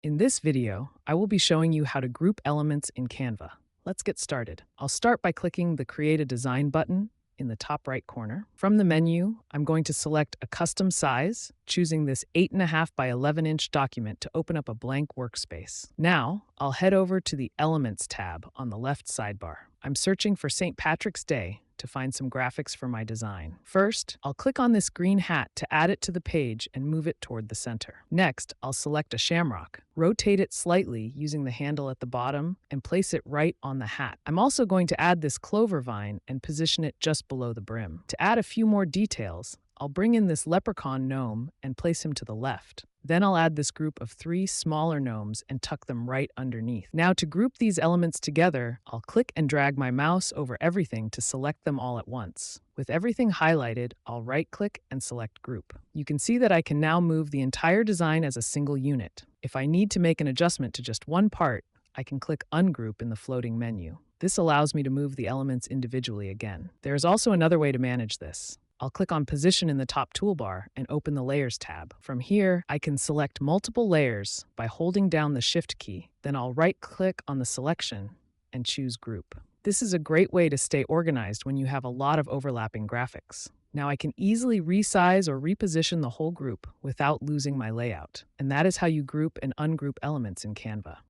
In this video, I will be showing you how to group elements in Canva. Let's get started. I'll start by clicking the Create a Design button in the top right corner. From the menu, I'm going to select a custom size, choosing this 8.5 by 11-inch document to open up a blank workspace. Now, I'll head over to the Elements tab on the left sidebar. I'm searching for St. Patrick's Day to find some graphics for my design. First, I'll click on this green hat to add it to the page and move it toward the center. Next, I'll select a shamrock, rotate it slightly using the handle at the bottom, and place it right on the hat. I'm also going to add this clover vine and position it just below the brim. To add a few more details, I'll bring in this leprechaun gnome and place him to the left. Then I'll add this group of 3 smaller gnomes and tuck them right underneath. Now to group these elements together, I'll click and drag my mouse over everything to select them all at once. With everything highlighted, I'll right-click and select Group. You can see that I can now move the entire design as a single unit. If I need to make an adjustment to just one part, I can click Ungroup in the floating menu. This allows me to move the elements individually again. There is also another way to manage this. I'll click on Position in the top toolbar and open the Layers tab. From here, I can select multiple layers by holding down the Shift key. Then I'll right-click on the selection and choose Group. This is a great way to stay organized when you have a lot of overlapping graphics. Now I can easily resize or reposition the whole group without losing my layout. And that is how you group and ungroup elements in Canva.